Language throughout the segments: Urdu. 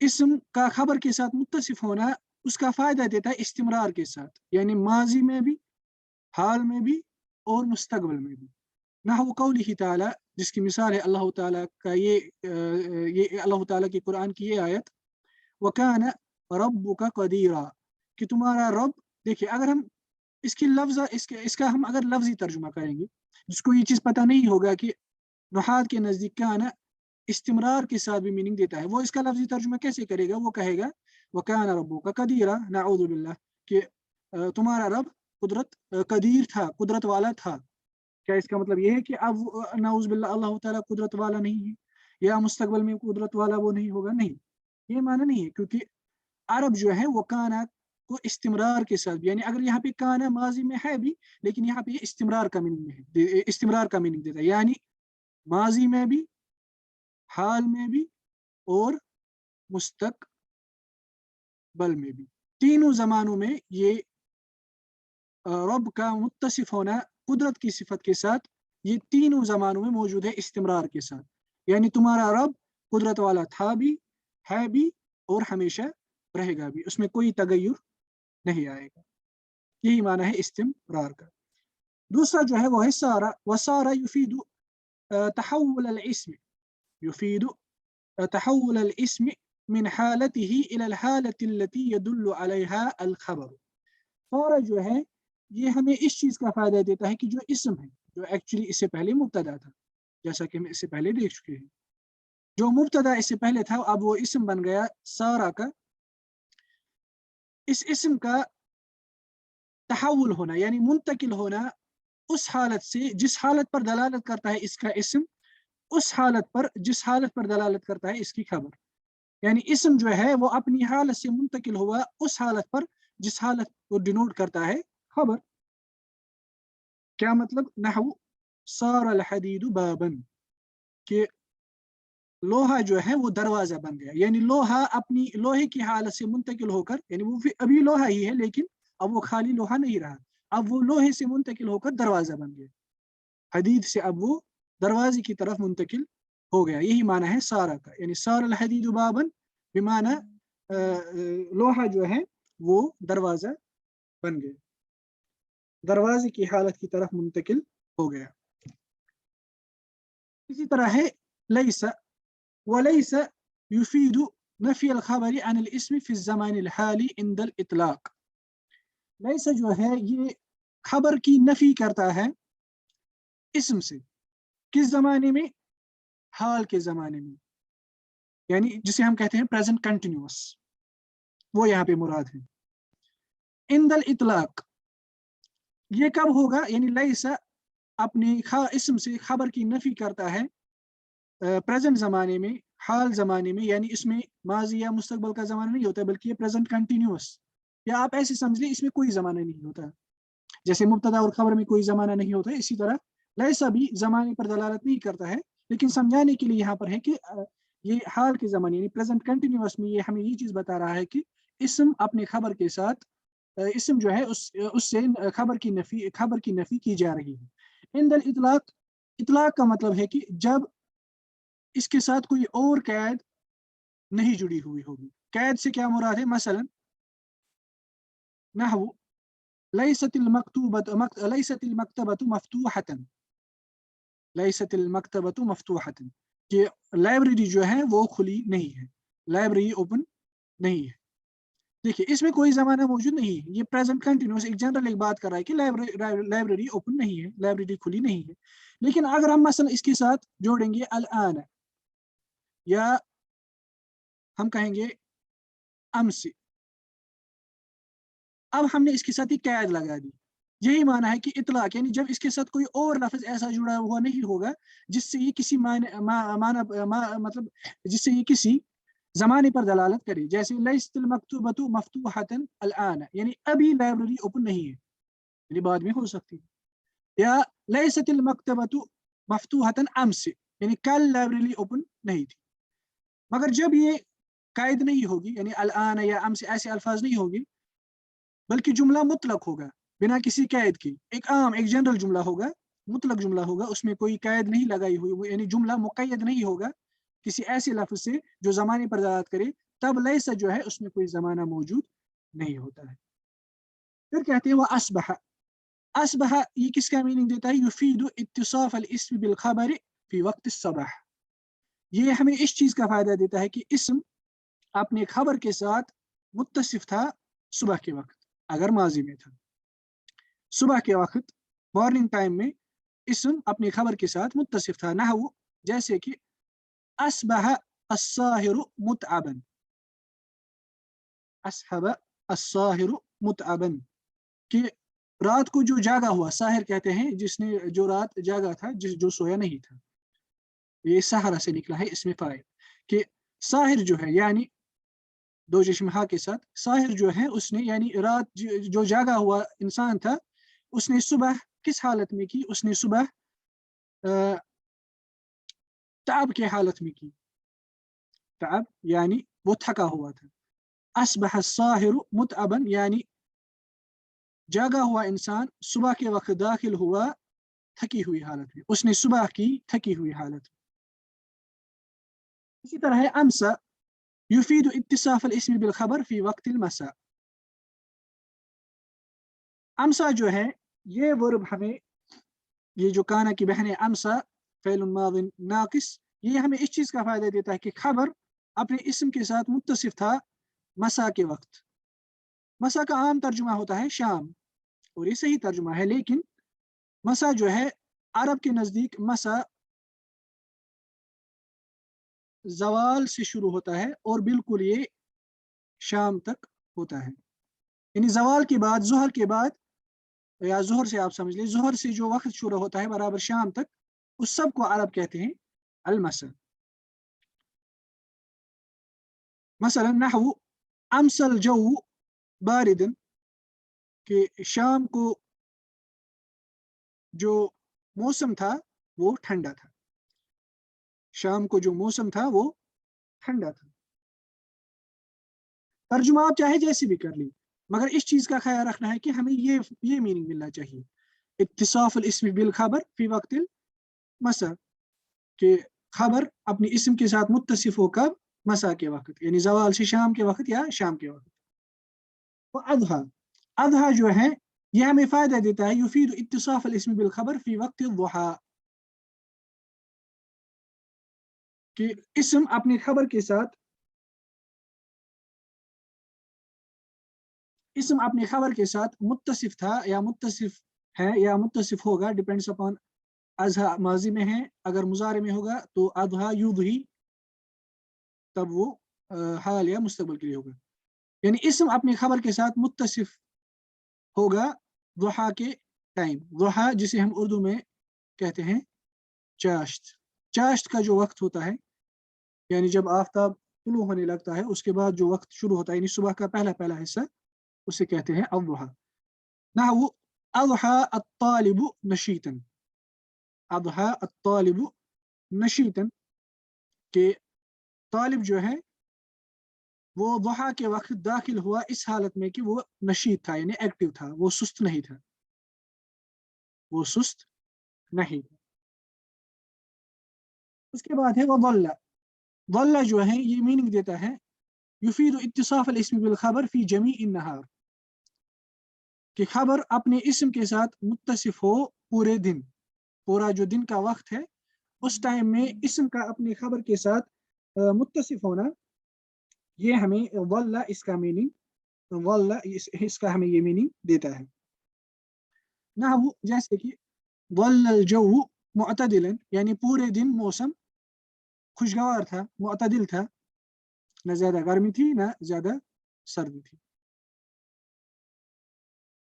اسم کا خبر کے ساتھ متصف ہونا اس کا فائدہ دیتا ہے استمرار کے ساتھ، یعنی ماضی میں بھی، حال میں بھی اور مستقبل میں بھی۔ نحو قولہ تعالی، جس کی مثال ہے اللہ تعالیٰ کا یہ اللہ تعالیٰ کی قرآن کی یہ آیت، وَكَانَ رَبُّكَ قَدِيرًا، کہ تمہارا رب، دیکھیے اگر ہم اس کا ہم اگر لفظی ترجمہ کریں گے، جس کو یہ چیز پتہ نہیں ہوگا کہ نحات کے نزدیک کانا استمرار کے ساتھ بھی میننگ دیتا ہے، وہ اس کا لفظی ترجمہ کیسے کرے گا؟ وہ کہے گا وَكَانَ رَبُّكَ قَدِيرًا، نعوذ باللہ، کہ تمہارا رب قدیر تھا، قدرت والا تھا۔ کیا اس کا مطلب یہ ہے کہ اب نعوذ باللہ اللہ تعالیٰ قدرت والا نہیں ہے یا مستقبل میں قدرت والا وہ نہیں ہوگا؟ نہیں، یہ معنی نہیں ہے، کیونکہ عرب جو ہے وہ کانا کو استمرار کے ساتھ، یعنی اگر یہاں پہ کانا ماضی میں ہے بھی، لیکن یہاں پہ استمرار کا میننگ ہے، استمرار کا میننگ دیتا ہے، یعنی ماضی میں بھی، حال میں بھی اور مستقبل میں بھی، تینوں زمانوں میں یہ رب کا متصف ہونا قدرت کی صفت کے ساتھ، یہ تینوں زمانوں میں موجود ہے استمرار کے ساتھ، یعنی تمہارا رب قدرت والا تھا بھی، ہے بھی اور ہمیشہ رہے گا بھی، اس میں کوئی تغیر نہیں آئے گا۔ یہی معنی ہے استمرار کا۔ دوسرا جو ہے وہ ہے سارا، وسارا یفید تحول الاسم، يفيد تحول الاسم من حالته إلى الحالة التي يدل عليها الخبر۔ سارا جو ہے یہ ہمیں اس چیز کا فائدہ دیتا ہے کہ جو اسم ہے، جو ایکچولی اس سے پہلے مبتدا تھا، جیسا کہ ہم اس سے پہلے دیکھ چکے ہیں، جو مبتدا اس سے پہلے تھا اب وہ اسم بن گیا سارا کا، اس اسم کا تحول ہونا یعنی منتقل ہونا اس حالت سے جس حالت پر دلالت کرتا ہے اس کا اسم، اس حالت پر جس حالت پر دلالت کرتا ہے اس کی خبر، یعنی اسم جو ہے وہ اپنی حالت سے منتقل ہوا اس حالت پر جس حالت کو ڈینوٹ کرتا ہے خبر۔ کیا مطلب؟ نحو صار الحدید بابا، کہ لوہا جو ہے وہ دروازہ بن گیا، یعنی لوہا اپنی لوہے کی حالت سے منتقل ہو کر، یعنی وہ ابھی لوہا ہی ہے لیکن اب وہ خالی لوہا نہیں رہا، اب وہ لوہے سے منتقل ہو کر دروازہ بن گیا، حدید سے اب وہ دروازے کی طرف منتقل ہو گیا، یہی معنی ہے سارا کا، یعنی سار الحدید بابا بمعنی لوہا جو ہے وہ دروازہ بن گیا، دروازے کی حالت کی طرف منتقل ہو گیا۔ اسی طرح ہے لیس، ولیس یفید نفی الخبر عن الاسم فی الزمان الحالی عند الاطلاق۔ لیس جو ہے یہ خبر کی نفی کرتا ہے اسم سے، کس زمانے میں؟ حال کے زمانے میں، یعنی جسے ہم کہتے ہیں پریزنٹ کنٹینیوس، وہ یہاں پہ مراد ہے۔ عند الاطلاق یہ کب ہوگا؟ یعنی لیس اپنے اسم سے خبر کی نفی کرتا ہے پریزنٹ زمانے میں، حال زمانے میں، یعنی اس میں ماضی یا مستقبل کا زمانہ نہیں ہوتا بلکہ یہ پریزنٹ کنٹینیوس، یا آپ ایسے سمجھ لیں اس میں کوئی زمانہ نہیں ہوتا، جیسے مبتدا اور خبر میں کوئی زمانہ نہیں ہوتا، اسی طرح لیسا بھی زمانے پر دلالت نہیں کرتا ہے، لیکن سمجھانے کے لیے یہاں پر ہے کہ یہ حال کے زمانے یعنی پریزنٹ کنٹینیوس میں یہ ہمیں یہ چیز بتا رہا ہے کہ اسم اپنے خبر کے ساتھ، اسم جو ہے اس سے خبر کی نفی کی جا رہی ہے۔ عند الاطلاق، اطلاق کا مطلب ہے کہ جب اس کے ساتھ کوئی اور قید نہیں جڑی ہوئی ہوگی۔ قید سے کیا مراد ہے؟ مثلا نحو لیست المکتبۃ مفتوحۃ، لیست المکتبۃ مفتوحۃ، کہ لائبریری جو ہے وہ کھلی نہیں ہے، لائبریری اوپن نہیں ہے۔ دیکھیے اس میں کوئی زمانہ موجود نہیں ہے، یہ پریزنٹ کنٹینیوس ایک جنرل ایک بات کر رہا ہے کہ لائبریری اوپن نہیں ہے، لائبریری کھلی نہیں ہے، لیکن اگر ہم مثلا اس کے ساتھ جوڑیں گے الان، یا ہم کہیں گے امس، اب ہم نے اس کے ساتھ ہی قید لگا دی، یہی معنی ہے کہ اطلاق، یعنی جب اس کے ساتھ کوئی اور لفظ ایسا جڑا ہوا نہیں ہوگا جس سے یہ کسی مطلب جس سے یہ کسی زمانے پر دلالت کرے، جیسے لیست المکتبۃ مفتوحۃ الان، یعنی ابھی لائبریری اوپن نہیں ہے، یعنی بعد میں ہو سکتی ہے، یا لیست المکتبۃ مفتوحۃ امس، یعنی کل لائبریری اوپن نہیں تھی، مگر جب یہ قید نہیں ہوگی، یعنی الان یا امس ایسے الفاظ نہیں ہوگی، بلکہ جملہ مطلق ہوگا بنا کسی قید کی، ایک عام ایک جنرل جملہ ہوگا، مطلق جملہ ہوگا، اس میں کوئی قید نہیں لگائی ہوئی، یعنی جملہ مقید نہیں ہوگا، کسی ایسے لفظ سے جو زمانے پر دلالت کرے، تب لیسا جو ہے اس میں کوئی زمانہ موجود نہیں ہوتا ہے۔ پھر کہتے ہیں وہ اسبح، اسبح یہ کس کا میننگ دیتا ہے؟ یفید اتصاف الاسم بالخبر فی وقت الصباح، یہ ہمیں اس چیز کا فائدہ دیتا ہے کہ اسم اپنے خبر کے ساتھ متصف تھا صبح کے وقت، اگر ماضی میں تھا، صبح کے وقت مارننگ ٹائم میں اسم اپنے خبر کے ساتھ متصف تھا، نحو جیسے کہ اصبح الساحر متعبا، اصحب الساحر متعبا، کہ رات کو جو جاگا ہوا، ساحر کہتے ہیں جس نے جو رات جاگا تھا، جو سویا نہیں تھا، یہ سحرہ سے نکلا ہے اس میں فائل، کہ ساحر جو ہے یعنی دو چشم ہا کے ساتھ، ساحر جو ہے اس نے یعنی رات جو جاگا ہوا انسان تھا، اس نے صبح کس حالت میں کی؟ اس نے صبح تعب کے حالت میں کی، تعب یعنی وہ تھکا ہوا تھا، اصبح الساحر متعبا یعنی جاگا ہوا انسان صبح کے وقت داخل ہوا تھکی ہوئی حالت میں، اس نے صبح کی تھکی ہوئی حالت میں۔ اسی طرح ہے امسا یفید اتصاف الاسم بالخبر فی وقت المساء، امسا جو ہے یہ ورب ہمیں، یہ جو کانا کی بہن امسا فعل ماض ناقص، یہ ہمیں اس چیز کا فائدہ دیتا ہے کہ خبر اپنے اسم کے ساتھ متصف تھا مسا کے وقت۔ مسا کا عام ترجمہ ہوتا ہے شام، اور یہ صحیح ترجمہ ہے، لیکن مسا جو ہے عرب کے نزدیک مسا زوال سے شروع ہوتا ہے اور بالکل یہ شام تک ہوتا ہے، یعنی زوال کے بعد، ظہر کے بعد، یا ظہر سے آپ سمجھ لیں، ظہر سے جو وقت شروع ہوتا ہے برابر شام تک، اس سب کو عرب کہتے ہیں المسا۔ مثلا نحو امس الجو باردا، کہ شام کو جو موسم تھا وہ ٹھنڈا تھا، شام کو جو موسم تھا وہ ٹھنڈا تھا۔ ترجمہ آپ چاہے جیسے بھی کر لیں، مگر اس چیز کا خیال رکھنا ہے کہ ہمیں یہ میننگ ملنا چاہیے، اتصاف الاسم بالخبر فی وقت المسا، کہ خبر اپنی اسم کے ساتھ متصف ہو کب؟ مسا کے وقت، یعنی زوال سے شام کے وقت یا شام کے وقت۔ وہ اضحیٰ، اضحیٰ جو ہے یہ ہمیں فائدہ دیتا ہے، یفید اتصاف الاسم بالخبر فی وقت الضحیٰ، کہ اسم اپنی خبر کے ساتھ، اسم اپنی خبر کے ساتھ متصف تھا یا متصف ہے یا متصف ہوگا، ڈیپینڈس اپون اضحیٰ ماضی میں ہے، اگر مضارع میں ہوگا تو اضحیٰ یضحی، تب وہ حال یا مستقبل کے لیے ہوگا، یعنی اسم اپنی خبر کے ساتھ متصف ہوگا ضحیٰ کے ٹائم، ضحیٰ جسے ہم اردو میں کہتے ہیں چاشت، چاشت کا جو وقت ہوتا ہے، یعنی جب آفتاب طلوع ہونے لگتا ہے اس کے بعد جو وقت شروع ہوتا ہے، یعنی صبح کا پہلا حصہ، اسے کہتے ہیں الضحیٰ۔ نحو اضحى الطالب نشیطا، اضحى الطالب نشیطا، کہ طالب جو ہے وہ ضحیٰ کے وقت داخل ہوا اس حالت میں کہ وہ نشیط تھا، یعنی ایکٹیو تھا، وہ سست نہیں تھا، وہ سست نہیں تھا۔ اس کے بعد ہے وظل، ظل جو ہے یہ میننگ دیتا ہے یفید اتصاف الاسم بالخبر فی جمیع النہار، کہ خبر اپنے اسم کے ساتھ متصف ہو پورے دن، پورا جو دن کا وقت ہے اس ٹائم میں اسم کا اپنی خبر کے ساتھ متصف ہونا، یہ ہمیں ظل اس کا میننگ، ظل اس کا ہمیں یہ میننگ دیتا ہے۔ نحو جیسے کہ ظل الجو معتدلا، یعنی پورے دن موسم خوشگوار تھا، معتدل تھا، نہ زیادہ گرمی تھی نہ زیادہ سردی تھی۔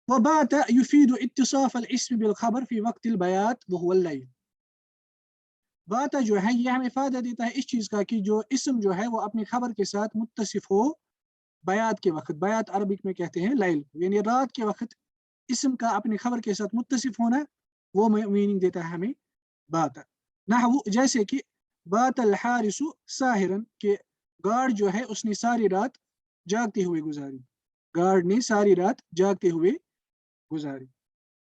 وبات يفيد اتصاف الاسم بالخبر في وقت البيات وهو الليل، بات جو ہے یہ ہمیں فائدہ دیتا ہے اس چیز کا کہ جو اسم جو ہے وہ اپنی خبر کے ساتھ متصف ہو بیات کے وقت، بیات عربک میں کہتے ہیں لیل، یعنی رات کے وقت اسم کا اپنی خبر کے ساتھ متصف ہونا، وہ میننگ دیتا ہے ہمیں بات۔ نحو جیسے کہ بات الحارس ساہرا، کہ گارڈ جو ہے اس نے ساری رات جاگتے ہوئے گزاری، گارڈ نے ساری رات جاگتے ہوئے گزاری۔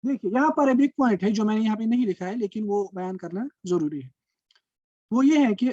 دیکھیے یہاں پر اب ایک پوائنٹ ہے جو میں نے یہاں پہ نہیں لکھا ہے لیکن وہ بیان کرنا ضروری ہے، وہ یہ ہے کہ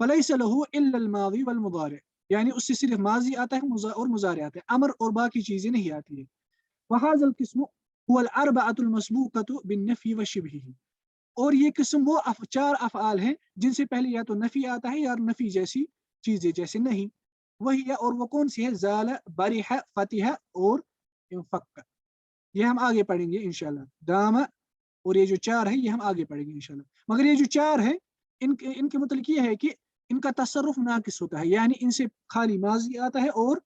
فلیس لہ الا الماضی والمضارع، یعنی اس سے صرف ماضی آتا ہے اور مضارع آتا ہے، امر اور باقی چیزیں نہیں آتی ہیں. وهذا القسم هو الاربعة المسبوقة بالنفي وشبهه، اور یہ قسم وہ چار افعال ہیں جن سے پہلے یا تو نفی آتا ہے یا نفی جیسی چیزیں جیسے نہیں. وہی اور وہ کون سی ہے؟ زال، برح، فتح اور انفق. یہ ہم آگے پڑھیں گے انشاءاللہ. دام اور یہ جو چار ہے یہ ہم آگے پڑھیں گے انشاءاللہ. مگر یہ جو چار ہے ان کے متعلق یہ ہے کہ ان کا تصرف ناقص ہوتا ہے، یعنی ان سے خالی ماضی آتا ہے اور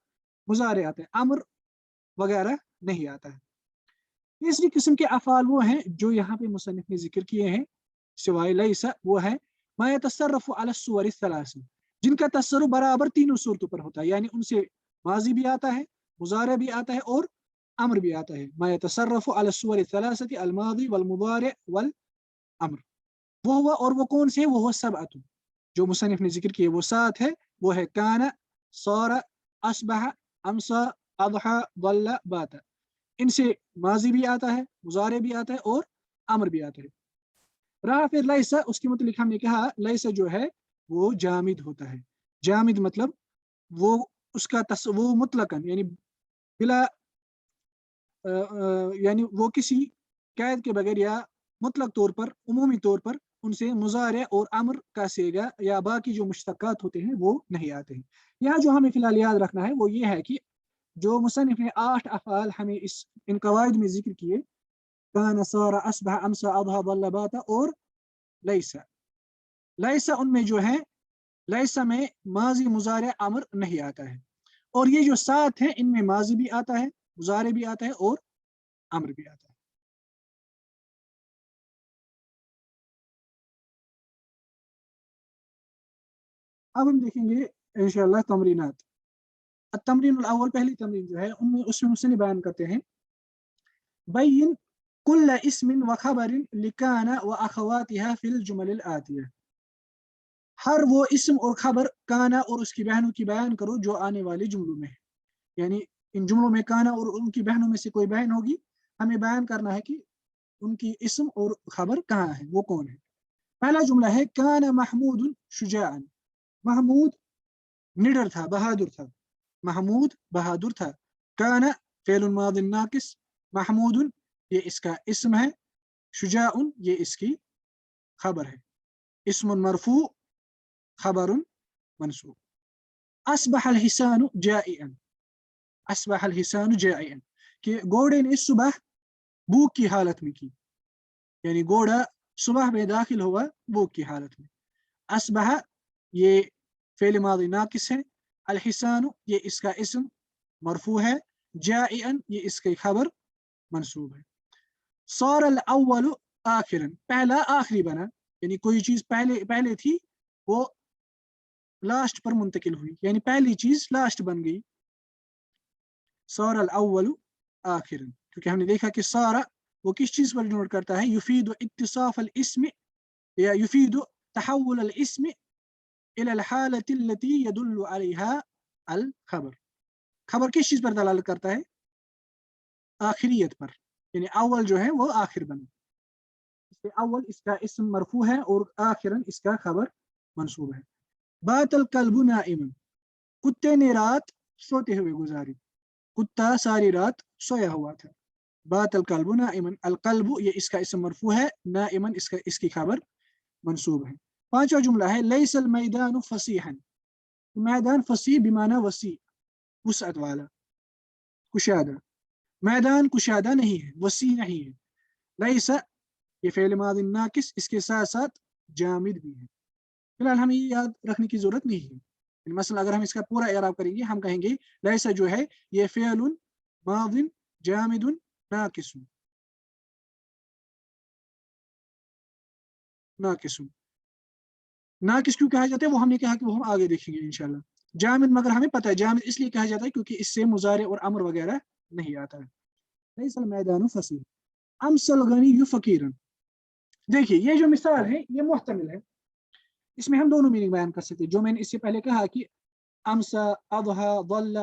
مضارع آتا ہے، امر وغیرہ نہیں آتا ہے. تیسری قسم کے افعال وہ ہیں جو یہاں پہ مصنف نے ذکر کیے ہیں سوائے لیسا، وہ ہے ما یتصرف علی الصور الثلاث، جن کا تصرف برابر تینوں صورتوں پر ہوتا ہے، یعنی ان سے ماضی بھی آتا ہے، مضارع بھی آتا ہے اور امر بھی آتا ہے. ما یتصرف علی الصور الثلاثه الماضی والمضارع والامر. وہ ہوا اور وہ کون سے ہیں؟ وہ سبعۃ، جو مصنف نے ذکر کیے وہ 7 ہے. وہ ہے کان، صار، اصبح، امسا، اضحى، ظل، بات. ان سے ماضی بھی آتا ہے، مضارع بھی آتا ہے اور امر بھی آتا ہے. رہا پھر لیسا، اس کے متعلق ہم نے کہا لیسا جو ہے وہ جامد ہوتا ہے. جامد مطلب وہ اس کا وہ مطلقاً یعنی بلا یعنی وہ کسی قید کے بغیر یا مطلق طور پر عمومی طور پر ان سے مضارع اور امر کا صیغہ یا باقی جو مشتقات ہوتے ہیں وہ نہیں آتے ہیں. یہاں جو ہمیں فی الحال یاد رکھنا ہے وہ یہ ہے کہ جو مصنف نے 8 افعال ہمیں ان قواعد میں ذکر کیے، کان، صار، اصبح، امسى، اضحى، ظل، بات اور لیسا. لیسا ان میں جو ہے لیسا میں ماضی، مضارع، امر نہیں آتا ہے، اور یہ جو 7 ہیں ان میں ماضی بھی آتا ہے، مضارع بھی آتا ہے اور امر بھی آتا ہے. اب ہم دیکھیں گے انشاءاللہ تمرینات. التمرین الاول، پہلی تمرین جو ہے اس میں مصنف بیان کرتے ہیں بین کل اسم و خبر لکان و اخواتها فی الجمل الآتیہ. ہر وہ اسم اور خبر کانا اور اس کی بہنوں کی بیان کرو جو آنے والے جملوں میں ہے. یعنی ان جملوں میں کانا اور ان کی بہنوں میں سے کوئی بہن ہوگی، ہمیں بیان کرنا ہے کہ ان کی اسم اور خبر کہاں ہے، وہ کون ہے. پہلا جملہ ہے کان محمود شجاعا. محمود نڈر تھا، بہادر تھا. محمود بہادر تھا. کان فعل ماض ناقص، محمود یہ اس کا اسم ہے، شجاع یہ اس کی خبر ہے. اسم مرفوع، خبر منصوب. اصبح الحسان جائعا. اصبح الحسان جائعا کہ گھوڑے نے صبح بھوک کی حالت میں کی، یعنی گھوڑا صبح میں داخل ہوا بھوک کی حالت میں. اصبح یہ فعل ماضی ناقص ہے، الحسان یہ اس کا اسم مرفوع ہے، جائعا یہ اس کی خبر منصوب ہے. صار الاول آخرا، پہلا آخری بنا، یعنی کوئی چیز پہلے تھی وہ لاسٹ پر منتقل ہوئی، یعنی پہلی چیز لاسٹ بن گئی. صار الاول آخرا، کیونکہ ہم نے دیکھا کہ صار وہ کس چیز پر ڈینوٹ کرتا ہے؟ یفید اتصاف الاسم یا یفید تحول الاسم الى الحالة التي يدل عليها الخبر. خبر کس چیز پر دلالت کرتا ہے؟ آخریت پر، یعنی اول جو ہے وہ آخر بنا. اول اس کا اسم مرفوع ہے اور آخرا اس کا خبر منصوب ہے. بات الکلب نائما، کتے نے رات سوتے ہوئے گزاری. کتا ساری رات سویا ہوا تھا. بات الکلب نائما، القلب یہ اس کا اسم مرفوع ہے، نائما اس کی خبر منصوب ہے. پانچواں جملہ ہے لیس المیدان فصیحا. میدان فصیح بمعنی وسیع، وسعت والا، کشادہ. میدان کشادہ نہیں ہے، وسیع نہیں ہے. لیس یہ فعل ماضی ناقص، اس کے ساتھ ساتھ جامد بھی ہے. فی الحال ہمیں یہ یاد رکھنے کی ضرورت نہیں ہے. مثلا اگر ہم اس کا پورا اعراب کریں گے ہم کہیں گے لیسا جو ہے یہ فعل ماض جامد ناقص. ناقص ناقص کیوں کہا جاتا ہے وہ ہم نے کہا کہ وہ ہم آگے دیکھیں گے انشاءاللہ. جامد مگر ہمیں پتہ ہے جامد اس لیے کہا جاتا ہے کیونکہ اس سے مضارع اور امر وغیرہ نہیں آتا ہے. لیس المیدان فصیح. امس الغنی فقیرا. دیکھیے یہ جو مثال ہے یہ محتمل ہے، اس میں ہم دونوں میننگ بیان کر سکتے ہیں. جو میں نے اس سے پہلے کہا کہ امسا، اضحى، ظل،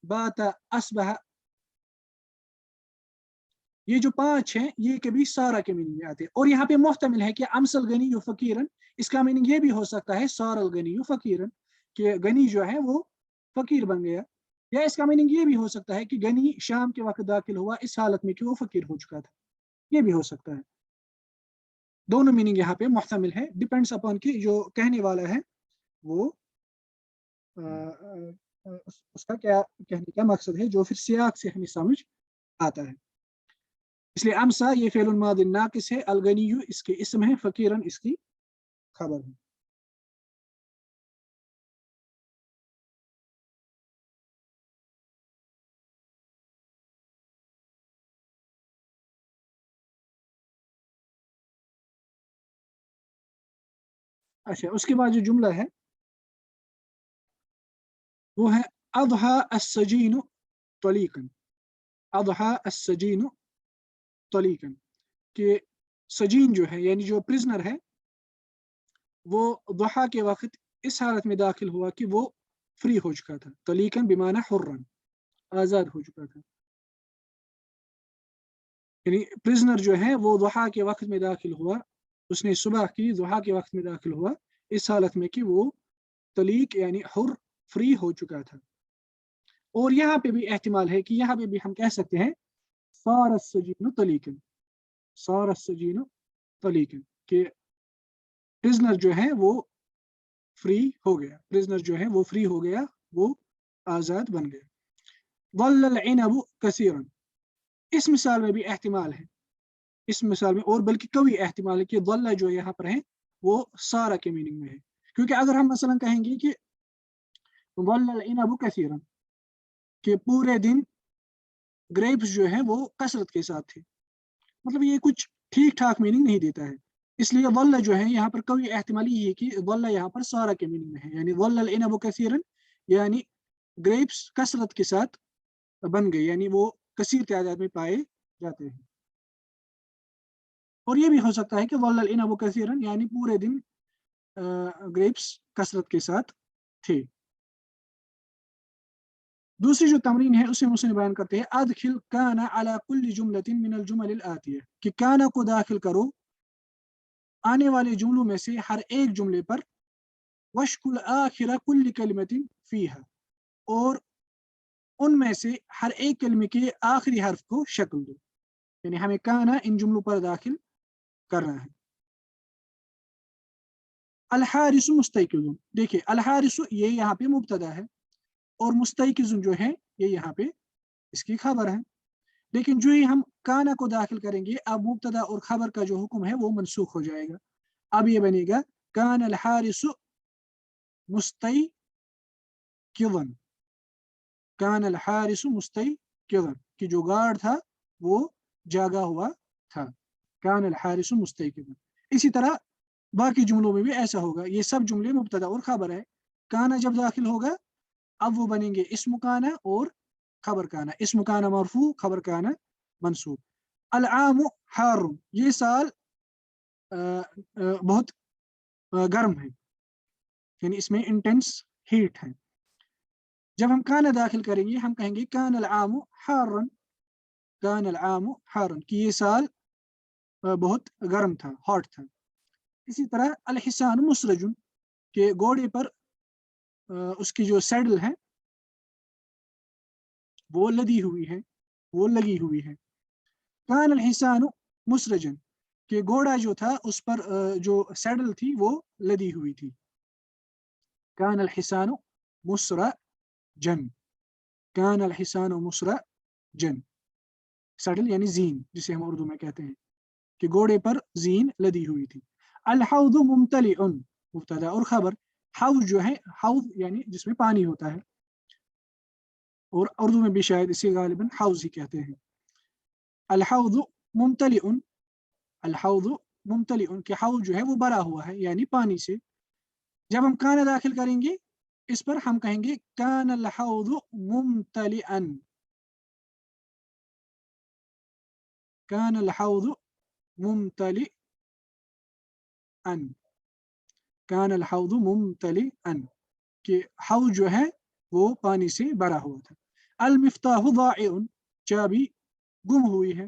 بات، اصبح، یہ جو 5 ہیں یہ کبھی سارا کے میننگ میں آتے ہیں. اور یہاں پہ محتمل ہے کہ امس الغنی فقیرن، اس کا میننگ یہ بھی ہو سکتا ہے سار الغنی فقیرن، کہ غنی جو ہے وہ فقیر بن گیا. یا اس کا میننگ یہ بھی ہو سکتا ہے کہ غنی شام کے وقت داخل ہوا اس حالت میں کہ وہ فقیر ہو چکا تھا. یہ بھی ہو سکتا ہے. دونوں میننگ یہاں پہ محتمل ہے، ڈپینڈس اپون کہ جو کہنے والا ہے وہ اس کا کیا کہنے کا مقصد ہے، جو پھر سیاق سے ہمیں سمجھ آتا ہے. اس لیے امسا یہ فعل ماض ناقص ہے، الغنی اس کے اسم ہے، فقیرن اس کی خبر ہے. اچھا، اس کے بعد جو جملہ ہے وہ ہے اضحى السجين طليقا. اضحى السجين طليقا، کہ سجین جو ہے یعنی جو پرزنر ہے وہ ضحیٰ کے وقت اس حالت میں داخل ہوا کہ وہ فری ہو چکا تھا. طلیقاً بمعنی حرن، آزاد ہو چکا تھا. یعنی پرزنر جو ہے وہ ضحیٰ کے وقت میں داخل ہوا، اس نے صبح کی ضحیٰ کے وقت میں داخل ہوا اس حالت میں کہ وہ طلیق یعنی حر فری ہو چکا تھا. اور یہاں پہ بھی احتمال ہے کہ یہاں پہ بھی ہم کہہ سکتے ہیں صار السجین طلیقا، صار السجین طلیقا، کہ پرزنر جو ہے وہ فری ہو گیا، پرزنر جو ہے وہ فری ہو گیا، وہ آزاد بن گیا. ظل العنب کثیرا، اس مثال میں بھی احتمال ہے، اس مثال میں اور بلکہ قوی احتمال ہے کہ ظل جو یہاں پر ہے وہ سارا کے میننگ میں ہے. کیونکہ اگر ہم مثلا کہیں گے کہ ظل العنب کثیرا، کہ پورے دن گریپس جو ہے وہ کثرت کے ساتھ تھے، مطلب یہ کچھ ٹھیک ٹھاک میننگ نہیں دیتا ہے. اس لیے ظل جو ہے یہاں پر قوی احتمال یہ ہے کہ ظل یہاں پر سارا کے میننگ میں ہے، یعنی ظل العنب کثیرا یعنی گریپس کثرت کے ساتھ بن گئے، یعنی وہ کثیر تعداد میں پائے جاتے ہیں. اور یہ بھی ہو سکتا ہے کہ ظل العنب کثیرا یعنی پورے دن گریپس کثرت کے ساتھ تھے. دوسری جو تمرین ہے اسے مسلم بیان کرتے ہیں ادخل کان علی کل جملۃ من الجمل الآتیہ، کہ کانا کو داخل کرو آنے والے جملوں میں سے ہر ایک جملے پر، وشکل آخر کل کلمۃ فیہا، اور ان میں سے ہر ایک کلمے کے آخری حرف کو شکل دو. یعنی ہمیں کانا ان جملوں پر داخل کرنا ہے. الحارث مستيقظ، دیکھیں الحارث یہ یہاں پہ مبتدا ہے اور مستيقظ جو ہے یہ یہاں پہ اس کی خبر ہے. لیکن جو ہی ہم کانا کو داخل کریں گے اب مبتدا اور خبر کا جو حکم ہے وہ منسوخ ہو جائے گا. اب یہ بنے گا کان الحارث مستيقظا، کان الحارث مستيقظا، کہ جو گارڈ تھا وہ جاگا ہوا تھا. کان الحارث مستيقظا. اسی طرح باقی جملوں میں بھی ایسا ہوگا، یہ سب جملے مبتدا اور خبر ہے. کانا جب داخل ہوگا اب وہ بنیں گے اسم کانا اور خبر کانا، اسم کانا مرفوع، خبر کانا منصوب. العام حار، یہ سال بہت گرم ہے، یعنی اس میں انٹینس ہیٹ ہے. جب ہم کانا داخل کریں گے ہم کہیں گے کان العام حارا، کان العام حارا، کہ یہ سال بہت گرم تھا، ہاٹ تھا. اسی طرح الحسان مسرج، کہ گھوڑے پر اس کی جو سیڈل ہے وہ لدی ہوئی ہے، وہ لگی ہوئی ہے. کان الحسان مسرجن، کہ گھوڑا جو تھا اس پر جو سیڈل تھی وہ لدی ہوئی تھی. کان الحسان مسرجن، کان الحسان مسرجن، سیڈل یعنی زین جسے ہم اردو میں کہتے ہیں، کہ گھوڑے پر زین لدی ہوئی تھی. الحوض ممتلئ، مبتدا اور خبر. حوض جو ہے حوض یعنی جس میں پانی ہوتا ہے، اور اردو میں بھی شاید اسے غالباً حوض ہی کہتے ہیں. الحوض ممتلئ، الحوض ممتلئ، کہ حوض جو ہے وہ بھرا ہوا ہے یعنی پانی سے. جب ہم کانا داخل کریں گے اس پر ہم کہیں گے کان الحوض ممتلئا، کان الحوض ممتلئا، کان الحوض ممتلئا، کہ حوض جو ہے وہ پانی سے بھرا ہوا تھا. المفتاح ضائع، چابی گم ہوئی ہے.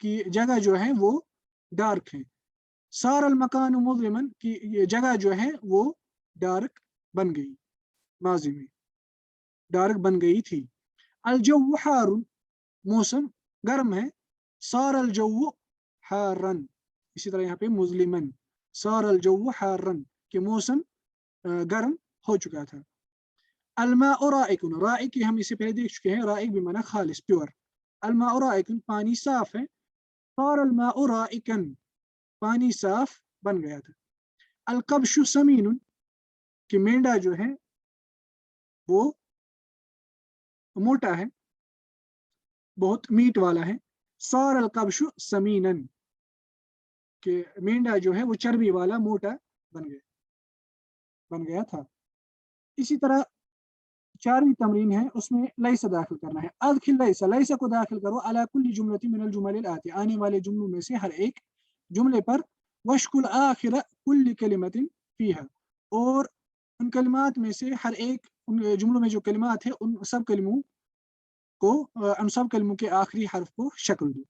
کی جگہ جو ہے وہ ڈارک ہے. سار المکان مظلمن کی یہ جگہ جو ہے وہ ڈارک بن گئی، ماضی میں ڈارک بن گئی تھی. الجو حار، موسم گرم ہے. سار الجو حارن، اسی طرح یہاں پہ مظلمن. سار الجو حارن کہ موسم گرم ہو چکا تھا. الماء رائقن، رائق ہم اسے پہلے دیکھ چکے ہیں، رائق بمعنی خالص پیور. الماء رائقن پانی صاف ہے. صار الماء رائقن پانی صاف بن گیا تھا. القبش سمین کہ مینڈا جو ہے وہ موٹا ہے، بہت میٹ والا ہے. صار القبش سمینن کہ مینڈا جو ہے وہ چربی والا موٹا بن گیا تھا. اسی طرح 4ویں تمرین ہے، اس میں لیس داخل کرنا ہے. ادخل لیس، لیس کو داخل کرو علی کل جملۃ من الجمل الآتی، آنے والے جملوں میں سے ہر ایک جملے پر. وشکل آخر کل کلمۃ فیہا، اور ان کلمات میں سے ہر ایک، ان جملوں میں جو کلمات ہیں ان سب کلموں کے آخری حرف کو شکل دو.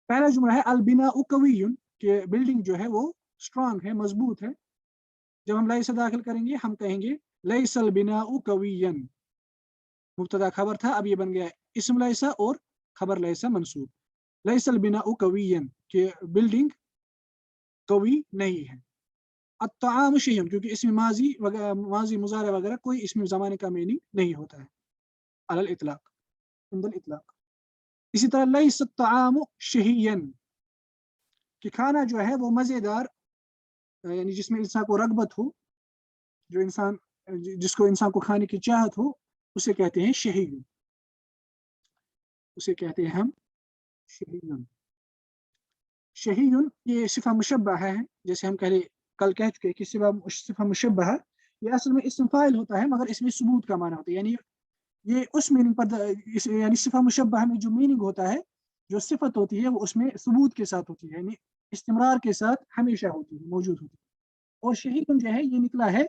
پہلا جملہ ہے البناء قوی، کہ بلڈنگ جو ہے وہ اسٹرانگ ہے، مضبوط ہے. جب ہم لیس داخل کریں گے ہم کہیں گے لیس البناء قویا، مبتدا خبر تھا، اب یہ بن گیا اسم لیسا اور خبر لیسا منصوب. لیس البناء قویا کہ بلڈنگ قوی نہیں ہے. الطعام شیء، کیونکہ اسم ماضی مضارع وغیرہ کوئی اسم زمانے کا میننگ نہیں ہوتا ہے علی الاطلاق، عند الاطلاق. اسی طرح لیس الطعام شہیا کہ کھانا جو ہے وہ مزیدار، یعنی جس میں انسان کو رغبت ہو، جس کو انسان کو کھانے کی چاہت ہو، اسے کہتے ہیں شہی، اسے کہتے ہیں ہم شہیون. شہیون یہ صفہ مشبہ ہے، جیسے ہم کل کہہ چکے کہ صفہ مشبہ یہ اصل میں اسم فاعل ہوتا ہے، مگر اس میں ثبوت کا معنی ہوتا ہے. یعنی یہ اس میننگ پر، یعنی صفہ مشبہ میں جو میننگ ہوتا ہے، جو صفت ہوتی ہے وہ اس میں ثبوت کے ساتھ ہوتی ہے، یعنی استمرار کے ساتھ ہمیشہ ہوتی ہے، موجود ہوتی ہے. اور شہیون جو ہے یہ نکلا ہے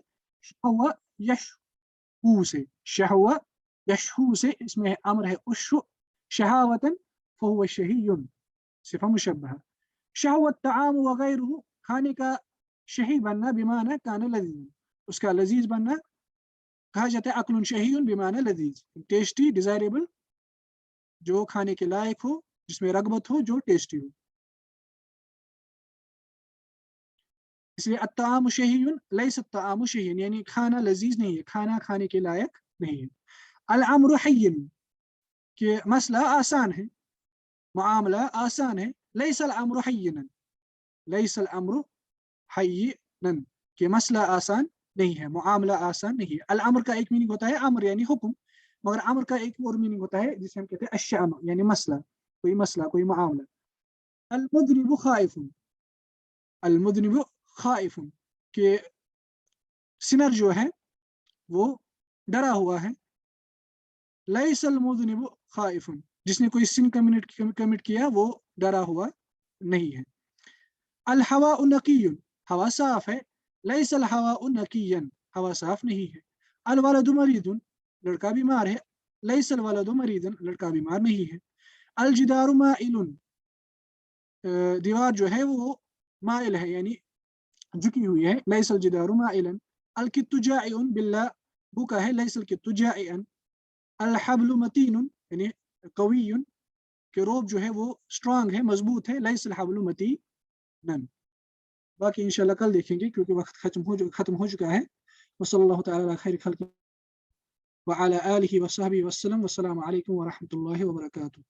شہو یشہو سے، شہو یشہو سے، اس میں امر ہے اشو شہاوتن فہو شہیون، صفہ مشبہ. شہو الطعام وغیرہ کھانے کا شہی بننا بمعنی کان لذیذ، اس کا لذیذ بننا کہا جاتا ہے اکل شہیون بمعنی لذیذ، ٹیسٹی، ڈیزائریبل، جو کھانے کے لائق ہو، جس میں رغبت ہو، جو ٹیسٹی ہو. اس لیے الطعام شہیون لیس الطعام شہیون، یعنی کھانا لذیذ نہیں ہے، کھانا کھانے کے لائق نہیں ہے. الامر حین کہ مسئلہ آسان ہے، معاملہ آسان ہے. لیس الامر حینا، لیس الامر حینا کہ مسئلہ آسان نہیں ہے، معاملہ آسان نہیں ہے. الامر کا ایک میننگ ہوتا ہے امر یعنی حکم، مگر امر کا ایک اور میننگ ہوتا ہے جسے ہم کہتے ہیں الشأن، یعنی مسئلہ، کوئی معاملہ. المذنب خائف، المذنب خائف کہ سنر جو ہے وہ ڈرا ہوا ہے. لیس المذنب خائف، جس نے کوئی سن کمٹ کیا وہ ڈرا ہوا نہیں ہے. الہواء نقی، ہوا صاف ہے. لیس الہواء نقیا، ہوا صاف نہیں ہے. الولد مریض، لڑکا بیمار ہے. لیس الولد مریضا، لڑکا بیمار نہیں ہے. الجدار مائل، دیوار جو ہے وہ مائل ہے، یعنی جھکی ہوئی ہے. لیس الجدار مائلا. الکت جائع باللہ، بھوکا ہے. لیس الکت جائعا. الحبل متین یعنی قوی کہ روپ جو ہے وہ اسٹرانگ ہے، مضبوط ہے. لیس الحبل متینن. باقی انشاءاللہ کل دیکھیں گے کیونکہ وقت ختم ہو چکا ہے. وصلی اللہ تعالی علی خیر خلق وعلی آلہ وصحبہ وسلم. والسلام علیکم ورحمۃ اللہ وبرکاتہ.